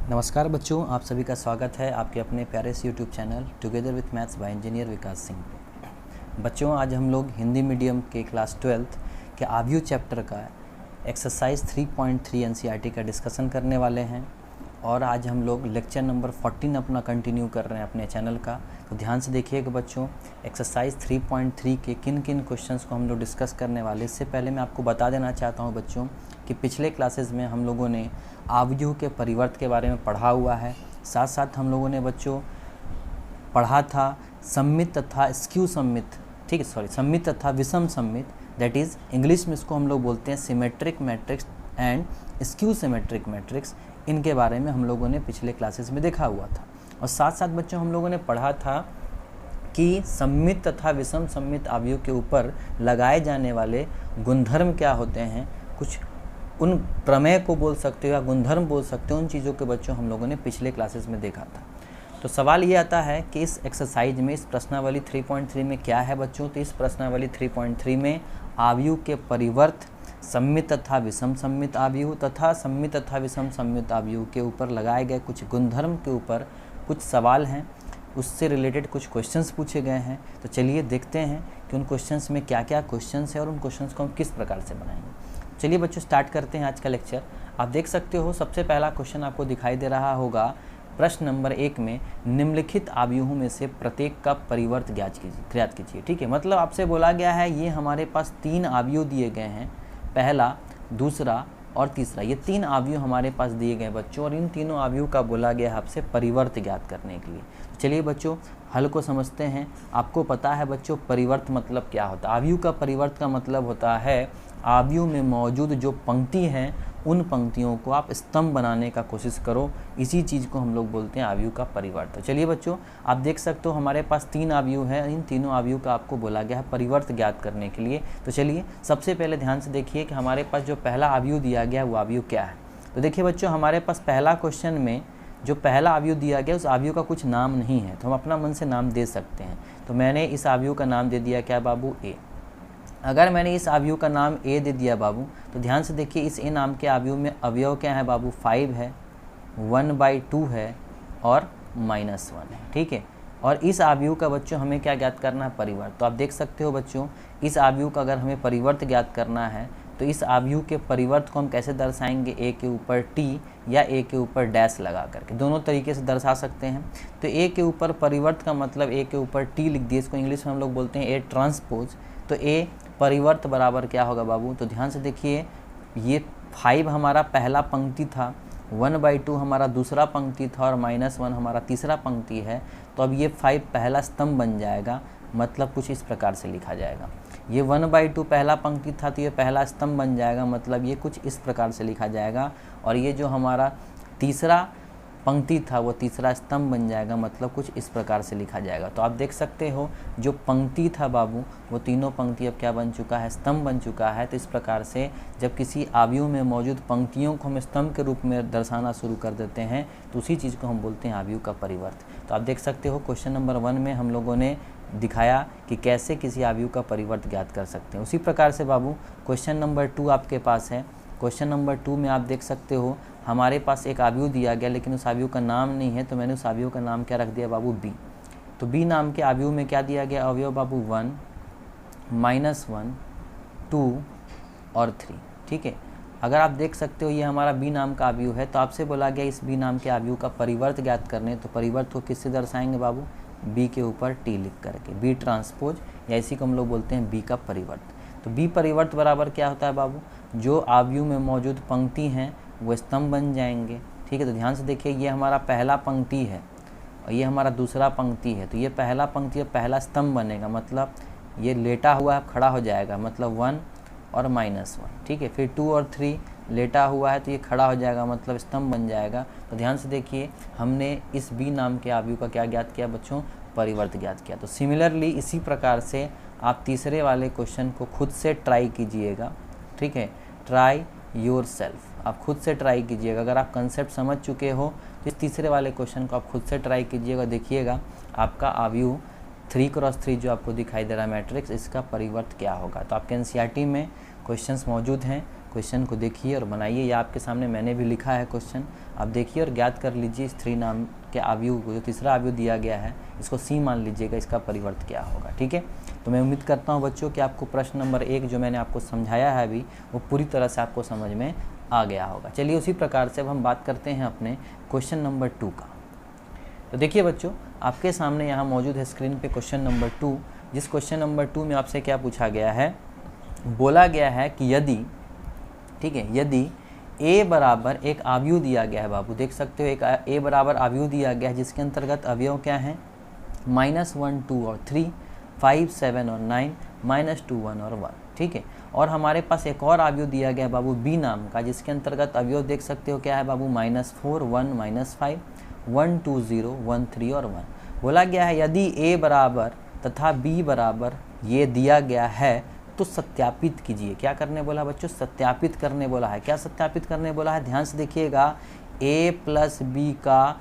नमस्कार बच्चों, आप सभी का स्वागत है आपके अपने प्यारे से YouTube channel together with maths by engineer Vikas Singh पे। बच्चों, आज हम लोग हिंदी मीडियम के क्लास 12th के आव्यू चैप्टर का एक्सरसाइज 3.3 एनसीईआरटी का डिस्कशन करने वाले हैं और आज हम लोग लेक्चर नंबर 14 अपना कंटिन्यू कर रहे हैं अपने चैनल का। तो ध्यान से देखिएगा बच्चों, एक्सरसाइज 3.3 के किन किन क्वेश्चंस को हम लोग डिस्कस करने वाले। इससे पहले मैं आपको बता देना चाहता हूं बच्चों कि पिछले क्लासेस में हम लोगों ने आव्यूह के परिवर्त के बारे में पढ़ा हुआ है। साथ साथ हम लोगों ने बच्चों पढ़ा था सममित तथा स्क्यू सममित, ठीक है, सममित तथा विषम सममित, दैट इज़ इंग्लिश में इसको हम लोग बोलते हैं symmetric matrix and skew symmetric matrix. इनके बारे में हम लोगों ने पिछले क्लासेस में देखा हुआ था। और साथ साथ बच्चों हम लोगों ने पढ़ा था कि सममित तथा विषम सममित आव्यूह के ऊपर लगाए जाने वाले गुणधर्म क्या होते हैं, कुछ उन प्रमेय को बोल सकते हो या गुणधर्म बोल सकते हो, उन चीज़ों के बच्चों हम लोगों ने पिछले क्लासेस में देखा था। तो सवाल ये आता है कि इस एक्सरसाइज में, इस प्रश्नावली 3.3 में क्या है बच्चों। तो इस प्रश्नावली 3.3 में आव्यूह के परिवर्त, सममित तथा विषम सममित आव्यूह तथा सममित तथा विषम सममित आव्यूह के ऊपर लगाए गए कुछ गुणधर्म के ऊपर कुछ सवाल हैं, उससे रिलेटेड कुछ क्वेश्चंस पूछे गए हैं। तो चलिए देखते हैं कि उन क्वेश्चंस में क्या क्या क्वेश्चंस है और उन क्वेश्चंस को हम किस प्रकार से बनाएंगे। चलिए बच्चों स्टार्ट करते हैं आज का लेक्चर। आप देख सकते हो सबसे पहला क्वेश्चन आपको दिखाई दे रहा होगा प्रश्न नंबर 1 में, निम्नलिखित आव्यूहों में से प्रत्येक का परिवर्त ज्ञात कीजिए। ठीक है, मतलब आपसे बोला गया है ये हमारे पास 3 आव्यूह दिए गए हैं, पहला, दूसरा और तीसरा। ये 3 आव्यूह हमारे पास दिए गए बच्चों और इन तीनों आव्यूह का बोला गया है आपसे परिवर्त ज्ञात करने के लिए। चलिए बच्चों हल को समझते हैं। आपको पता है बच्चों परिवर्त मतलब क्या होता है। आव्यूह का परिवर्त का मतलब होता है आव्यूह में मौजूद जो पंक्ति हैं उन पंक्तियों को आप स्तंभ बनाने का कोशिश करो, इसी चीज़ को हम लोग बोलते हैं आव्यूह का परिवर्त। तो चलिए बच्चों आप देख सकते हो हमारे पास 3 आव्यूह हैं, इन तीनों आव्यूह का आपको बोला गया है परिवर्त ज्ञात करने के लिए। तो चलिए सबसे पहले ध्यान से देखिए कि हमारे पास जो पहला आव्यूह दिया गया है वो आव्यूह क्या है। तो देखिए बच्चों हमारे पास पहला क्वेश्चन में जो पहला आव्यूह दिया गया उस आव्यूह का कुछ नाम नहीं है, तो हम अपना मन से नाम दे सकते हैं। तो मैंने इस आव्यूह का नाम दे दिया क्या बाबू, ए। अगर मैंने इस आव्यूह का नाम ए दे दिया बाबू, तो ध्यान से देखिए इस ए नाम के आव्यूह में अवयव क्या है बाबू, 5 है, 1/2 है और -1 है। ठीक है, और इस आव्यूह का बच्चों हमें क्या ज्ञात करना है, परिवर्त। तो आप देख सकते हो बच्चों इस आव्यूह का अगर हमें परिवर्त ज्ञात करना है तो इस आव्यूह के परिवर्त को हम कैसे दर्शाएंगे, ए के ऊपर टी या ए के ऊपर डैश लगा करके, दोनों तरीके से दर्शा सकते हैं। तो ए के ऊपर परिवर्त का मतलब ए के ऊपर टी लिख दिए, इसको इंग्लिश में हम लोग बोलते हैं ए ट्रांसपोज। तो ए परिवर्त बराबर क्या होगा बाबू, तो ध्यान से देखिए ये 5 हमारा पहला पंक्ति था, 1/2 हमारा दूसरा पंक्ति था और -1 हमारा तीसरा पंक्ति है। तो अब ये 5 पहला स्तंभ बन जाएगा, मतलब कुछ इस प्रकार से लिखा जाएगा। ये 1/2 पहला पंक्ति था तो ये पहला स्तंभ बन जाएगा, मतलब ये कुछ इस प्रकार से लिखा जाएगा। और ये जो हमारा तीसरा पंक्ति था वो तीसरा स्तंभ बन जाएगा, मतलब कुछ इस प्रकार से लिखा जाएगा। तो आप देख सकते हो जो पंक्ति था बाबू वो तीनों पंक्ति अब क्या बन चुका है, स्तंभ बन चुका है। तो इस प्रकार से जब किसी आव्यूह में मौजूद पंक्तियों को हम स्तंभ के रूप में दर्शाना शुरू कर देते हैं तो उसी चीज़ को हम बोलते हैं आव्यूह का परिवर्त। तो आप देख सकते हो क्वेश्चन नंबर 1 में हम लोगों ने दिखाया कि कैसे किसी आव्यूह का परिवर्त ज्ञात कर सकते हैं। उसी प्रकार से बाबू क्वेश्चन नंबर 2 आपके पास है। क्वेश्चन नंबर 2 में आप देख सकते हो हमारे पास एक आव्यूह दिया गया लेकिन उस आव्यूह का नाम नहीं है, तो मैंने उस आव्यूह का नाम क्या रख दिया बाबू, बी। तो बी नाम के आव्यूह में क्या दिया गया अवयव बाबू, 1, -1, 2 और 3। ठीक है, अगर आप देख सकते हो ये हमारा बी नाम का आव्यूह है, तो आपसे बोला गया इस बी नाम के आव्यूह का परिवर्त ज्ञात करने। तो परिवर्त को किससे दर्शाएंगे बाबू, बी के ऊपर टी लिख करके, बी ट्रांसपोज, या इसी को हम लोग बोलते हैं बी का परिवर्त। तो बी परिवर्त बराबर क्या होता है बाबू, जो आव्यूह में मौजूद पंक्ति हैं वो स्तंभ बन जाएंगे। ठीक है, तो ध्यान से देखिए ये हमारा पहला पंक्ति है और ये हमारा दूसरा पंक्ति है। तो ये पहला पंक्ति और पहला स्तंभ बनेगा, मतलब ये लेटा हुआ है खड़ा हो जाएगा, मतलब 1 और -1। ठीक है, फिर 2 और 3 लेटा हुआ है तो ये खड़ा हो जाएगा, मतलब स्तंभ बन जाएगा। तो ध्यान से देखिए हमने इस बी नाम के आव्यूह का क्या ज्ञात किया बच्चों, परिवर्त ज्ञात किया। तो सिमिलरली इसी प्रकार से आप तीसरे वाले क्वेश्चन को खुद से ट्राई कीजिएगा। ठीक है, ट्राई योर सेल्फ, आप खुद से ट्राई कीजिएगा। अगर आप कंसेप्ट समझ चुके हो तो इस तीसरे वाले क्वेश्चन को आप खुद से ट्राई कीजिएगा, देखिएगा आपका आव्यूह 3x3 जो आपको दिखाई दे रहा है मैट्रिक्स, इसका परिवर्त क्या होगा। तो आपके एनसीईआरटी में क्वेश्चंस मौजूद हैं, क्वेश्चन को देखिए और बनाइए। या आपके सामने मैंने भी लिखा है क्वेश्चन, आप देखिए और ज्ञात कर लीजिए इस 3 नाम के अवयव को, जो तीसरा अवयव दिया गया है इसको सी मान लीजिएगा, इसका परिवर्त क्या होगा। ठीक है, तो मैं उम्मीद करता हूँ बच्चों कि आपको प्रश्न नंबर 1 जो मैंने आपको समझाया है अभी, वो पूरी तरह से आपको समझ में आ गया होगा। चलिए उसी प्रकार से अब हम बात करते हैं अपने क्वेश्चन नंबर 2 का। तो देखिए बच्चों, आपके सामने यहाँ मौजूद है स्क्रीन पे क्वेश्चन नंबर 2, जिस क्वेश्चन नंबर 2 में आपसे क्या पूछा गया है, बोला गया है कि यदि, ठीक है, यदि a बराबर एक अवयव दिया गया है बाबू, देख सकते हो एक a बराबर अवयव दिया गया है जिसके अंतर्गत अवयव क्या है, -1, 2 और 3, 5, 7 और 9, -2, 1 और 1। ठीक है, और हमारे पास एक और अवयव दिया गया है बाबू b नाम का, जिसके अंतर्गत अवयव देख सकते हो क्या है बाबू, -4, 1, -5, 1, 2, 0, 1, 3 और 1। बोला गया है यदि a बराबर तथा b बराबर ये दिया गया है तो सत्यापित कीजिए। क्या करने बोला बच्चों, सत्यापित करने बोला है। क्या सत्यापित करने बोला है, ध्यान से देखिएगा, a प्लस बी का,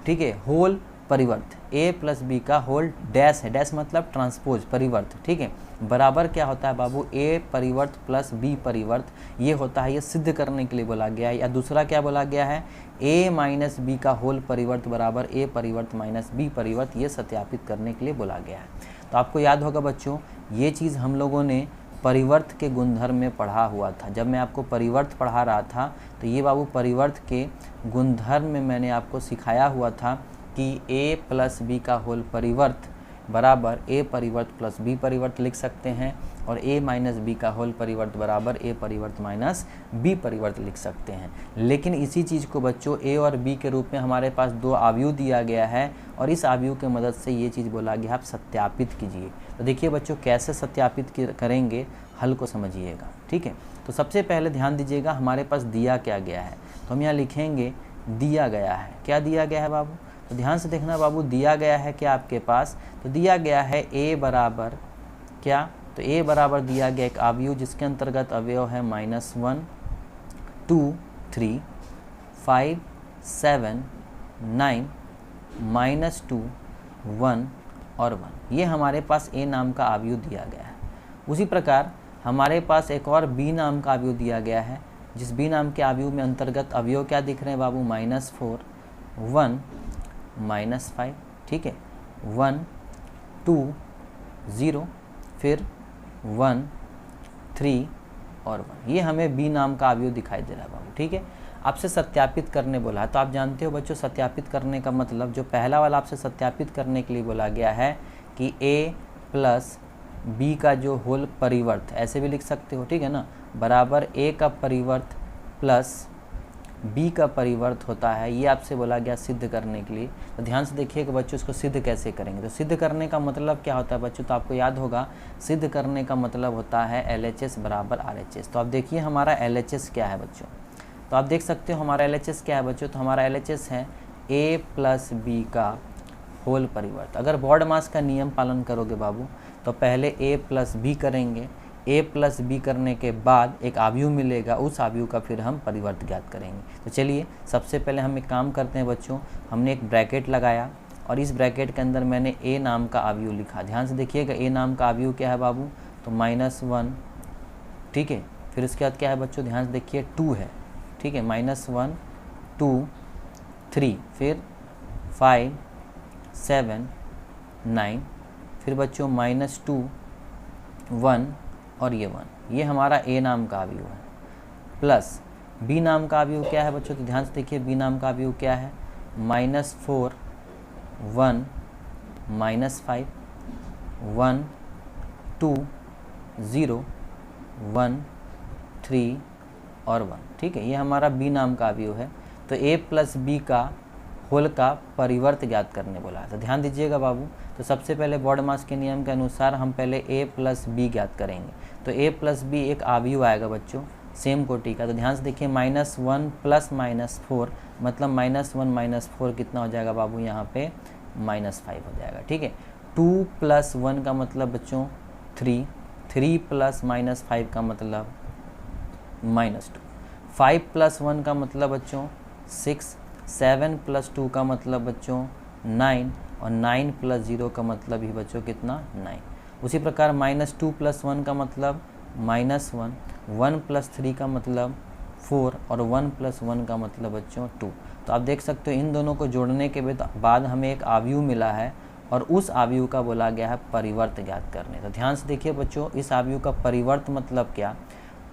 ठीक है, होल परिवर्त, a प्लस बी का होल डैश है, डैश मतलब ट्रांसपोज परिवर्त। ठीक है, बराबर क्या होता है बाबू, a परिवर्त प्लस b परिवर्त, ये होता है, ये सिद्ध करने के लिए बोला गया है। या दूसरा क्या बोला गया है, a माइनस बी का होल परिवर्त बराबर a परिवर्त माइनस b परिवर्त, ये सत्यापित करने के लिए बोला गया है। तो आपको याद होगा बच्चों, ये चीज़ हम लोगों ने परिवर्त के गुणधर्म में पढ़ा हुआ था। जब मैं आपको परिवर्त पढ़ा रहा था तो ये बाबू परिवर्त के गुणधर्म में मैंने आपको सिखाया हुआ था कि a प्लस बी का होल परिवर्त बराबर a परिवर्त प्लस b परिवर्त लिख सकते हैं, और a माइनस बी का होल परिवर्त बराबर a परिवर्त माइनस b परिवर्त लिख सकते हैं। लेकिन इसी चीज़ को बच्चों a और b के रूप में हमारे पास 2 अवयव दिया गया है, और इस अवयव की मदद से ये चीज़ बोला गया आप सत्यापित कीजिए। तो देखिए बच्चों, कैसे सत्यापित करेंगे, हल को समझिएगा। ठीक है, तो सबसे पहले ध्यान दीजिएगा हमारे पास दिया क्या गया है, तो हम यहाँ लिखेंगे दिया गया है। क्या दिया गया है बाबू, तो ध्यान से देखना बाबू, दिया गया है क्या आपके पास, तो दिया गया है a बराबर क्या, तो a बराबर दिया गया एक अवयव जिसके अंतर्गत अवयव है -1, 2, 3, 5, 7, 9, -2, 1 और 1। ये हमारे पास a नाम का अवयव दिया गया है। उसी प्रकार हमारे पास एक और b नाम का अवयव दिया गया है, जिस b नाम के अवयव में अंतर्गत अवयव क्या दिख रहे हैं बाबू, -4, 1, -5, ठीक है, 1, 2, 0, फिर 1, 3 और 1। ये हमें b नाम का अवयव दिखाई दे रहा है बाबू। ठीक है, आपसे सत्यापित करने बोला है, तो आप जानते हो बच्चों सत्यापित करने का मतलब, जो पहला वाला आपसे सत्यापित करने के लिए बोला गया है कि a प्लस b का जो होल परिवर्त, ऐसे भी लिख सकते हो, ठीक है ना, बराबर a का परिवर्त प्लस b का परिवर्त होता है, ये आपसे बोला गया सिद्ध करने के लिए। तो ध्यान से देखिए कि बच्चों इसको सिद्ध कैसे करेंगे। तो सिद्ध करने का मतलब क्या होता है बच्चों, तो आपको याद होगा सिद्ध करने का मतलब होता है LHS बराबर RHS। तो आप देखिए हमारा LHS क्या है बच्चों, तो आप देख सकते हो हमारा LHS क्या है बच्चों, तो हमारा LHS है a प्लस बी का होल परिवर्त। अगर बॉड मास का नियम पालन करोगे बाबू, तो पहले a प्लस बी करेंगे, a प्लस बी करने के बाद एक अवयव मिलेगा, उस अवयव का फिर हम परिवर्त ज्ञात करेंगे। तो चलिए सबसे पहले हम एक काम करते हैं बच्चों, हमने एक ब्रैकेट लगाया और इस ब्रैकेट के अंदर मैंने a नाम का अवयव लिखा। ध्यान से देखिएगा a नाम का अवयव क्या है बाबू, तो -1, ठीक है, फिर उसके बाद क्या है बच्चों, ध्यान से देखिए 2 है, ठीक है, -1, 2, 3, फिर 5, 7, 9, फिर बच्चों -2, 1 और ये 1। ये हमारा a नाम का अवयव है, प्लस b नाम का अवयव क्या है बच्चों, तो ध्यान से देखिए b नाम का अवयव क्या है, -4, 1, -5, 1, 2, 0, 1, 3 और 1। ठीक है, ये हमारा b नाम का अवयव है। तो a प्लस b का होल का परिवर्त ज्ञात करने बोला है। तो ध्यान दीजिएगा बाबू, तो सबसे पहले बॉड मास के नियम के अनुसार हम पहले a प्लस बी ज्ञात करेंगे। तो a प्लस बी एक अवयव आएगा बच्चों सेम कोटि का। तो ध्यान से देखिए -1 प्लस -4 मतलब -1 -4 कितना हो जाएगा बाबू, यहाँ पे -5 हो जाएगा। ठीक है, 2 प्लस 1 का मतलब बच्चों 3, 3 प्लस -5 का मतलब -2, 5 प्लस 1 का मतलब बच्चों 6, 7 प्लस 2 का मतलब बच्चों 9 और 9 प्लस 0 का मतलब ही बच्चों कितना 9। उसी प्रकार -2 प्लस 1 का मतलब -1, 1 + 3 का मतलब 4 और 1 + 1 का मतलब बच्चों 2। तो आप देख सकते हो इन दोनों को जोड़ने के बाद हमें एक आव्यूह मिला है और उस आव्यूह का बोला गया है परिवर्त ज्ञात करने। तो ध्यान से देखिए बच्चों, इस आव्यूह का परिवर्त मतलब क्या,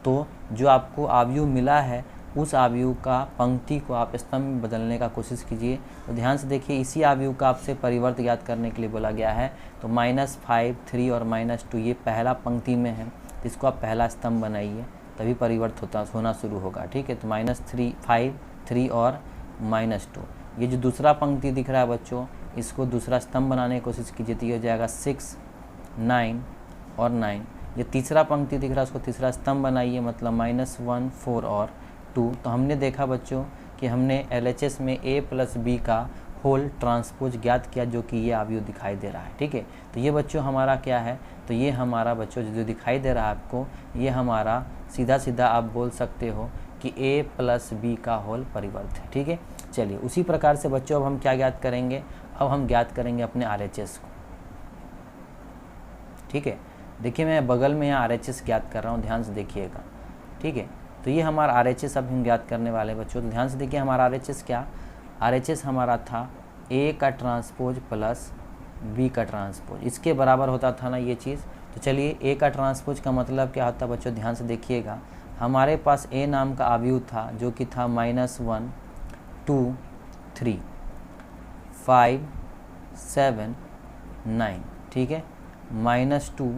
तो जो आपको आव्यूह मिला है उस आव्यूह का पंक्ति को आप स्तंभ में बदलने का कोशिश कीजिए। तो ध्यान से देखिए, इसी आव्यूह का आपसे परिवर्त ज्ञात करने के लिए बोला गया है। तो -5, 3 और -2 ये पहला पंक्ति में है, तो इसको आप पहला स्तंभ बनाइए, तभी परिवर्त होना शुरू होगा। ठीक है, तो -3, 5, 3 और -2। ये जो दूसरा पंक्ति दिख रहा है बच्चों, इसको दूसरा स्तंभ बनाने की कोशिश कीजिए, तो ये हो जाएगा 6, 9 और 9। ये तीसरा पंक्ति दिख रहा है, उसको तीसरा स्तंभ बनाइए, मतलब -1, 4 और 2। तो हमने देखा बच्चों कि हमने LHS में A + B का होल ट्रांसपोज ज्ञात किया, जो कि ये आव्यूह दिखाई दे रहा है। ठीक है, तो ये बच्चों हमारा क्या है, तो ये हमारा बच्चों जो दिखाई दे रहा है आपको, ये हमारा सीधा सीधा आप बोल सकते हो कि A + B का होल परिवर्त है। ठीक है, चलिए उसी प्रकार से बच्चों अब हम क्या ज्ञात करेंगे, अब हम ज्ञात करेंगे अपने RHS को। ठीक है, देखिए मैं बगल में यहाँ RHS ज्ञात कर रहा हूँ, ध्यान से देखिएगा। ठीक है, तो ये हमारा RHS अब हम ज्ञात करने वाले बच्चों। तो ध्यान से देखिए हमारा RHS क्या, RHS हमारा था A का ट्रांसपोज प्लस B का ट्रांसपोज, इसके बराबर होता था ना ये चीज़। तो चलिए A का ट्रांसपोज का मतलब क्या होता है बच्चों, ध्यान से देखिएगा। हमारे पास A नाम का आव्यूह था जो कि था -1, 2, 3, 5, 7, 9। ठीक है, -2,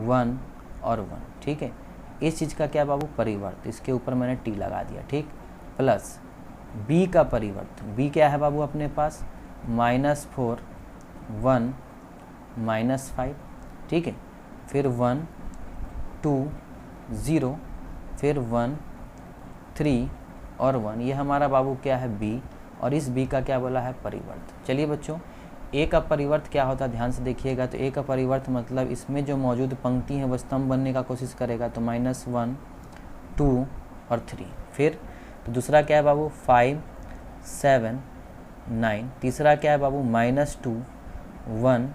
1 और 1। ठीक है, इस चीज़ का क्या बाबू परिवर्त, इसके ऊपर मैंने T लगा दिया। ठीक, प्लस B का परिवर्त, B क्या है बाबू अपने पास, -4, 1, -5। ठीक है, फिर 1, 2, 0, फिर 1, 3 और 1। ये हमारा बाबू क्या है B, और इस B का क्या बोला है परिवर्त। चलिए बच्चों, A का परिवर्त क्या होता है, ध्यान से देखिएगा। तो A का परिवर्त मतलब इसमें जो मौजूद पंक्ति है वो स्तंभ बनने का कोशिश करेगा। तो -1, 2 और 3। फिर तो दूसरा क्या है बाबू 5, 7, 9। तीसरा क्या है बाबू -2, 1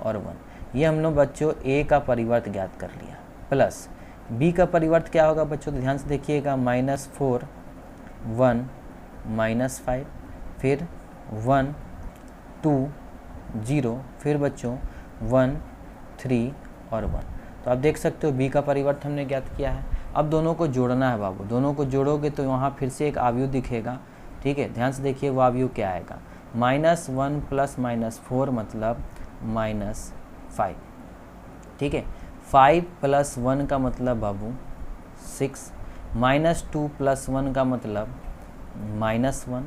और 1। ये हम लोग बच्चों A का परिवर्त ज्ञात कर लिया। प्लस B का परिवर्त क्या होगा बच्चों, तो ध्यान से देखिएगा, -4, 1, -5। फिर 1, 2, 0। फिर बच्चों 1, 3 और 1। तो आप देख सकते हो B का परिवर्त हमने ज्ञात किया है। अब दोनों को जोड़ना है बाबू, दोनों को जोड़ोगे तो वहाँ फिर से एक आव्यूह दिखेगा। ठीक है, ध्यान से देखिए वो आव्यूह क्या आएगा, -1 + -4 मतलब -5। ठीक है, 5 + 1 का मतलब बाबू 6, -2 + 1 का मतलब -1,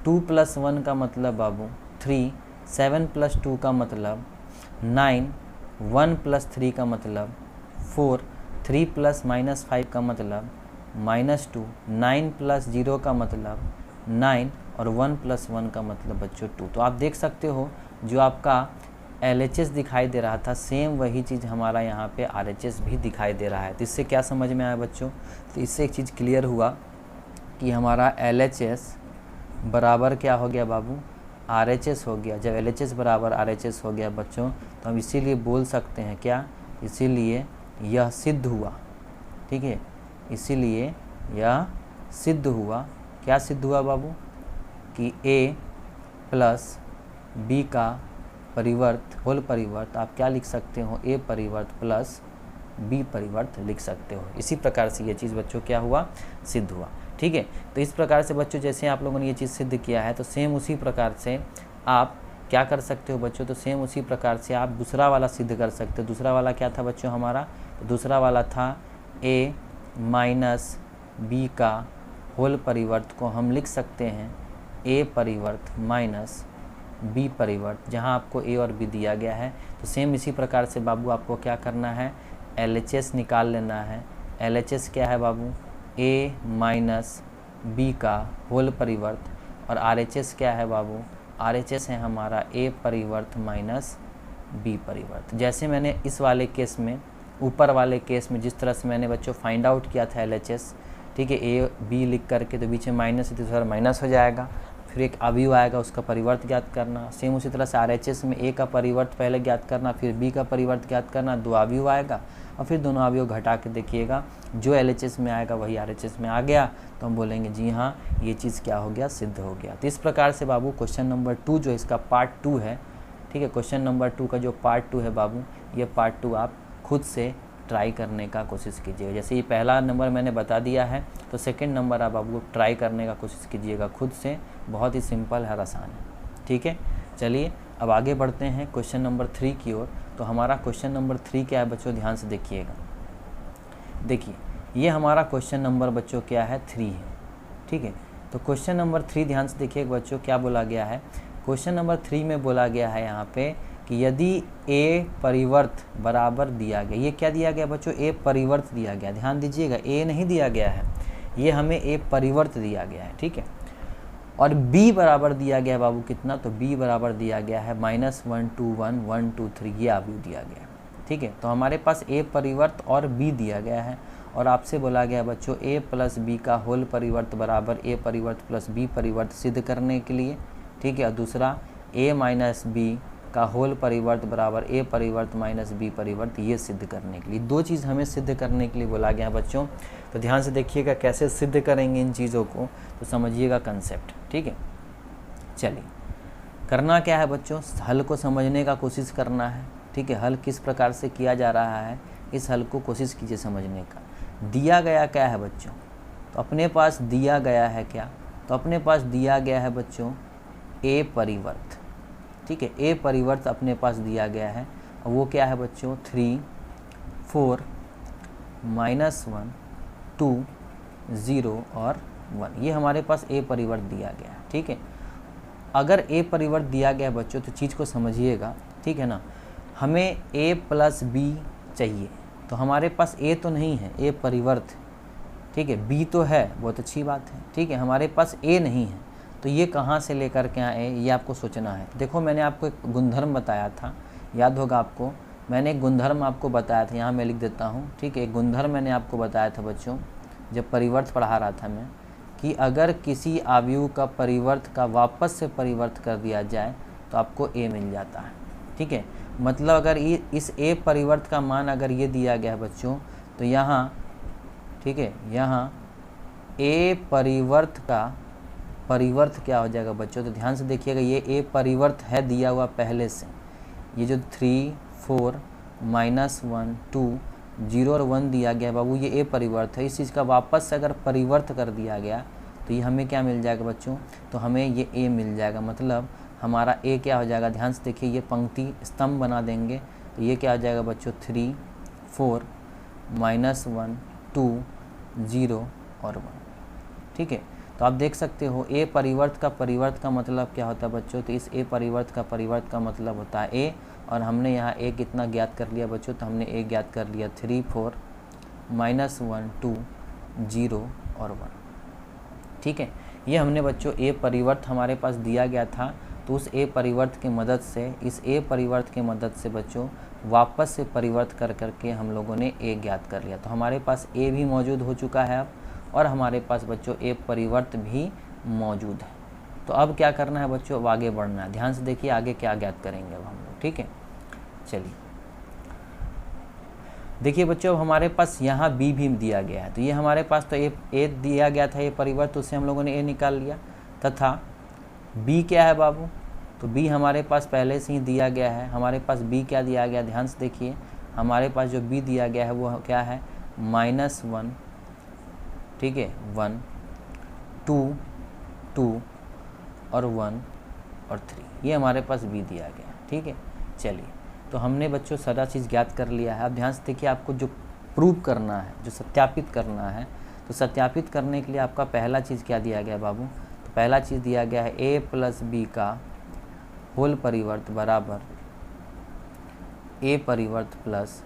2 + 1 का मतलब बाबू 3, 7 + 2 का मतलब 9, 1 + 3 का मतलब 4, 3 + -5 का मतलब -2, 9 + 0 का मतलब 9 और 1 + 1 का मतलब बच्चों 2। तो आप देख सकते हो जो आपका LHS दिखाई दे रहा था, सेम वही चीज़ हमारा यहाँ पे RHS भी दिखाई दे रहा है। तो इससे क्या समझ में आया बच्चों, तो इससे एक चीज़ क्लियर हुआ कि हमारा LHS बराबर क्या हो गया बाबू, RHS हो गया। जब LHS बराबर RHS हो गया बच्चों, तो हम इसीलिए बोल सकते हैं क्या, इसीलिए यह सिद्ध हुआ। ठीक है, इसीलिए यह सिद्ध हुआ, क्या सिद्ध हुआ बाबू, कि A + B का परिवर्त, होल परिवर्त आप क्या लिख सकते हो, A परिवर्त प्लस B परिवर्त लिख सकते हो। इसी प्रकार से ये चीज़ बच्चों क्या हुआ, सिद्ध हुआ। ठीक है, तो इस प्रकार से बच्चों जैसे आप लोगों ने ये चीज़ सिद्ध किया है, तो सेम उसी प्रकार से आप क्या कर सकते हो बच्चों, तो सेम उसी प्रकार से आप दूसरा वाला सिद्ध कर सकते हो। दूसरा वाला क्या था बच्चों हमारा, तो दूसरा वाला था A - B का होल परिवर्त को हम लिख सकते हैं A परिवर्त माइनस B परिवर्त, जहां आपको A और B दिया गया है। तो सेम इसी प्रकार से बाबू आपको क्या करना है, LHS निकाल लेना है। LHS क्या है बाबू, A - B का होल परिवर्त, और RHS क्या है बाबू, RHS है हमारा A परिवर्त माइनस B परिवर्त। जैसे मैंने इस वाले केस में, ऊपर वाले केस में जिस तरह से मैंने बच्चों फाइंड आउट किया था LHS, ठीक है, A B लिख करके, तो बीच में माइनस है तो थोड़ा माइनस हो जाएगा, फिर एक अवयव आएगा उसका परिवर्त ज्ञात करना, सेम उसी तरह से RHS में A का परिवर्त पहले ज्ञात करना, फिर B का परिवर्त ज्ञात करना, 2 अवयव आएगा और फिर दोनों अवयव घटा के देखिएगा जो LHS में आएगा वही RHS में आ गया, तो हम बोलेंगे जी हाँ ये चीज़ क्या हो गया, सिद्ध हो गया। तो इस प्रकार से बाबू क्वेश्चन नंबर 2 जो इसका पार्ट 2 है, ठीक है, क्वेश्चन नंबर 2 का जो पार्ट 2 है बाबू, ये पार्ट 2 आप खुद से ट्राई करने का कोशिश कीजिएगा। जैसे ये पहला नंबर मैंने बता दिया है, तो सेकंड नंबर आप बाबू ट्राई करने का कोशिश कीजिएगा खुद से, बहुत ही सिंपल है और आसान है, ठीक है। चलिए अब आगे बढ़ते हैं क्वेश्चन नंबर 3 की ओर। तो हमारा क्वेश्चन नंबर 3 क्या है बच्चों, ध्यान से देखिएगा। देखिए ये हमारा क्वेश्चन नंबर बच्चों क्या है, 3 है, ठीक है। तो क्वेश्चन नंबर 3 ध्यान से देखिए बच्चों क्या बोला गया है। क्वेश्चन नंबर 3 में बोला गया है यहाँ पे कि यदि A परिवर्त बराबर दिया गया, ये क्या दिया गया बच्चों, A परिवर्त दिया गया, ध्यान दीजिएगा A नहीं दिया गया है, ये हमें A परिवर्त दिया गया है, ठीक है। और B बराबर दिया गया है बाबू कितना, तो B बराबर दिया गया है -1 2 1 1 2 3, ये अवयव दिया गया है, ठीक है। तो हमारे पास A परिवर्त और B दिया गया है और आपसे बोला गया बच्चों A प्लस B का होल परिवर्त बराबर A परिवर्त प्लस B परिवर्त सिद्ध करने के लिए, ठीक है। और दूसरा A माइनस B का होल परिवर्त बराबर A परिवर्त माइनस B परिवर्त, ये सिद्ध करने के लिए, 2 चीज़ हमें सिद्ध करने के लिए बोला गया बच्चों। तो ध्यान से देखिएगा कैसे सिद्ध करेंगे इन चीज़ों को, तो समझिएगा कंसेप्ट, ठीक है। चलिए करना क्या है बच्चों, हल को समझने का कोशिश करना है, ठीक है। हल किस प्रकार से किया जा रहा है, इस हल को कोशिश कीजिए समझने का। दिया गया क्या है बच्चों, तो अपने पास दिया गया है क्या, तो अपने पास दिया गया है बच्चों A परिवर्त, ठीक है। A परिवर्त अपने पास दिया गया है और वो क्या है बच्चों, 3 4 -1 2 0 और 1, ये हमारे पास A परिवर्त दिया गया है, ठीक है। अगर A परिवर्त दिया गया है बच्चों तो चीज़ को समझिएगा, ठीक है ना। हमें A प्लस B चाहिए, तो हमारे पास A तो नहीं है, A परिवर्त, ठीक है। B तो है, बहुत अच्छी बात है, ठीक है। हमारे पास A नहीं है, तो ये कहाँ से लेकर के आए, ये आपको सोचना है। देखो मैंने आपको एक गुणधर्म बताया था, याद होगा आपको, मैंने एक गुणधर्म आपको बताया था, यहाँ मैं लिख देता हूँ, ठीक है। एक गुणधर्म मैंने आपको बताया था बच्चों जब परिवर्त पढ़ा रहा था मैं, कि अगर किसी अवयव का परिवर्त का वापस से परिवर्त कर दिया जाए तो आपको A मिल जाता है, ठीक है। मतलब अगर इस A परिवर्त का मान अगर ये दिया गया है बच्चों, तो यहाँ, ठीक है, यहाँ A परिवर्त का परिवर्त क्या हो जाएगा बच्चों, तो ध्यान से देखिएगा, ये A परिवर्त है दिया हुआ पहले से, ये जो 3 4 -1 2 0 और 1 दिया गया बाबू, ये A परिवर्त है। इस चीज़ का वापस से अगर परिवर्त कर दिया गया तो ये हमें क्या मिल जाएगा बच्चों, तो हमें ये A मिल जाएगा। मतलब हमारा A क्या हो जाएगा, ध्यान से देखिए, ये पंक्ति स्तंभ बना देंगे, तो ये क्या हो जाएगा बच्चों, 3 4 -1 2 0 और 1, ठीक है। तो आप देख सकते हो A परिवर्त का मतलब क्या होता है बच्चों, तो इस A परिवर्त का मतलब होता है A, और हमने यहाँ A कितना ज्ञात कर लिया बच्चों, तो हमने A ज्ञात कर लिया 3 4 -1 2 0 और 1, ठीक है। ये हमने बच्चों A परिवर्त हमारे पास दिया गया था, तो उस A परिवर्त की मदद से, इस A परिवर्त की मदद से बच्चों वापस से परिवर्त कर करके हम लोगों ने A ज्ञात कर लिया। तो हमारे पास A भी मौजूद हो चुका है अब, और हमारे पास बच्चों A परिवर्त भी मौजूद है। तो अब क्या करना है बच्चों, अब आगे बढ़ना है। ध्यान से देखिए आगे क्या ज्ञात करेंगे अब हम लोग, ठीक है। चलिए देखिए बच्चों, अब हमारे पास यहाँ B भी दिया गया है, तो ये हमारे पास तो A दिया गया था, A परिवर्त, तो उससे हम लोगों ने A निकाल लिया। तथा B क्या है बाबू, तो B हमारे पास पहले से ही दिया गया है। हमारे पास B क्या दिया गया, ध्यान से देखिए, हमारे पास जो B दिया गया है वो क्या है, -1, ठीक है, 1 2 2 और 1 और 3, ये हमारे पास B दिया गया, ठीक है। चलिए तो हमने बच्चों सारा चीज़ ज्ञात कर लिया है। अब ध्यान से देखिए, आपको जो प्रूव करना है, जो सत्यापित करना है, तो सत्यापित करने के लिए आपका पहला चीज़ क्या दिया गया बाबू, तो पहला चीज़ दिया गया है A प्लस B का होल परिवर्त बराबर A परिवर्त प्लस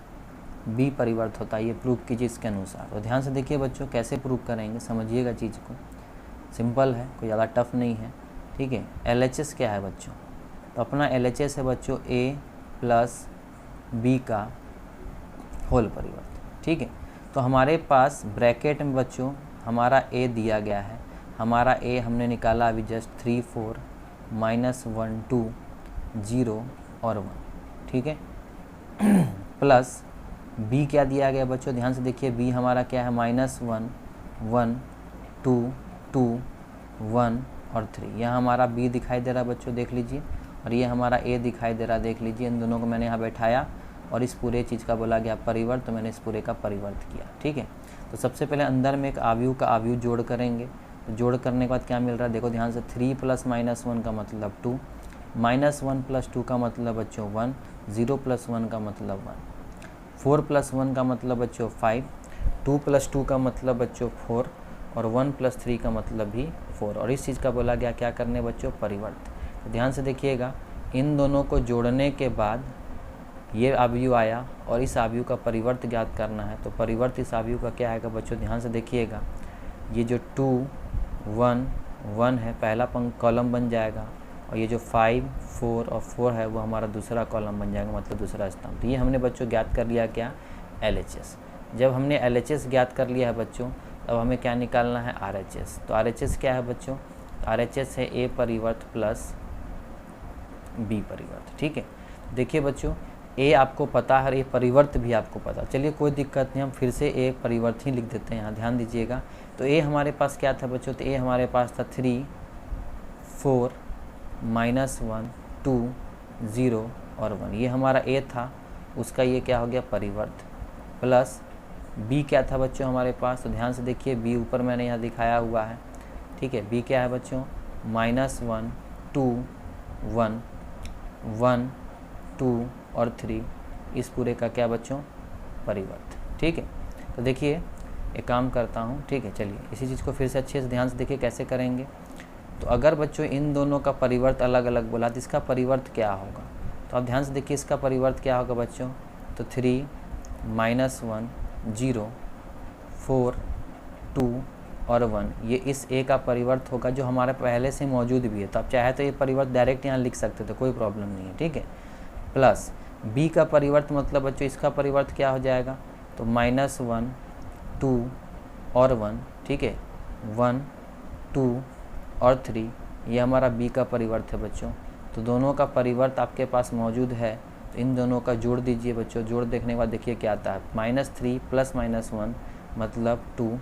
B परिवर्त होता है, ये प्रूव कीजिए इसके अनुसार। तो ध्यान से देखिए बच्चों कैसे प्रूव करेंगे, समझिएगा चीज़ को, सिंपल है, कोई ज़्यादा टफ नहीं है, ठीक है। LHS क्या है बच्चों, तो अपना LHS है बच्चों A प्लस B का होल परिवर्त, ठीक है। तो हमारे पास ब्रैकेट में बच्चों हमारा A दिया गया है, हमारा ए हमने निकाला अभी जस्ट 3 4 -1 2 0 और 1, ठीक है। प्लस बी क्या दिया गया बच्चों, ध्यान से देखिए, बी हमारा क्या है, -1 1 2 2 1 और 3। यह हमारा बी दिखाई दे रहा है बच्चों, देख लीजिए, और ये हमारा ए दिखाई दे रहा है, देख लीजिए। इन दोनों को मैंने यहाँ बैठाया और इस पूरे चीज़ का बोला गया परिवर्त, तो मैंने इस पूरे का परिवर्त किया, ठीक है। तो सबसे पहले अंदर में एक आव्यूह का आव्यूह जोड़ करेंगे। तो जोड़ करने के बाद क्या मिल रहा है, देखो ध्यान से, 3 + -1 का मतलब 2, -1 + 2 का मतलब बच्चों 1, 0 + 1 का मतलब 1, 4 + 1 का मतलब बच्चों 5, 2 + 2 का मतलब बच्चों 4 और 1 + 3 का मतलब भी 4। और इस चीज़ का बोला गया क्या करने बच्चों, परिवर्त। तो ध्यान से देखिएगा, इन दोनों को जोड़ने के बाद ये आव्यूह आया और इस आव्यूह का परिवर्त ज्ञात करना है। तो परिवर्त इस आव्यूह का क्या आएगा बच्चों, ध्यान से देखिएगा, ये जो 2 1 1 है पहला कॉलम बन जाएगा, और ये जो 5 4 और 4 है वो हमारा दूसरा कॉलम बन जाएगा, मतलब दूसरा स्तंभ। तो ये हमने बच्चों ज्ञात कर लिया क्या, LHS। जब हमने LHS ज्ञात कर लिया है बच्चों, तब हमें क्या निकालना है, RHS। तो RHS क्या है बच्चों, RHS है A परिवर्त प्लस B परिवर्त, ठीक है। देखिए बच्चों, A आपको पता है, ये परिवर्त भी आपको पता, चलिए कोई दिक्कत नहीं, हम फिर से A परिवर्त ही लिख देते हैं यहाँ, ध्यान दीजिएगा। तो A हमारे पास क्या था बच्चों, तो A हमारे पास था 3 4 -1 2 0 और 1, ये हमारा A था, उसका ये क्या हो गया, परिवर्त, प्लस B क्या था बच्चों हमारे पास, तो ध्यान से देखिए, B ऊपर मैंने यहाँ दिखाया हुआ है, ठीक है। B क्या है बच्चों, -1 2 1 1 2 और 3, इस पूरे का क्या बच्चों, परिवर्त, ठीक है। तो देखिए एक काम करता हूँ, ठीक है, चलिए इसी चीज़ को फिर से अच्छे से ध्यान से देखिए कैसे करेंगे। तो अगर बच्चों इन दोनों का परिवर्त अलग अलग बोला तो इसका परिवर्त क्या होगा, तो आप ध्यान से देखिए इसका परिवर्त क्या होगा बच्चों, तो 3 -1 0 4 2 और 1, ये इस A का परिवर्त होगा जो हमारे पहले से मौजूद भी है। तो आप चाहे तो ये परिवर्त डायरेक्ट यहाँ लिख सकते थे, कोई प्रॉब्लम नहीं है, ठीक है। प्लस B का परिवर्त मतलब बच्चों इसका परिवर्त क्या हो जाएगा, तो -1 2 और 1, ठीक है, 1 2 और 3, ये हमारा B का परिवर्त है बच्चों। तो दोनों का परिवर्त आपके पास मौजूद है, तो इन दोनों का जोड़ दीजिए बच्चों। जोड़ देखने के बाद देखिए क्या आता है, -3 + -1 मतलब 2,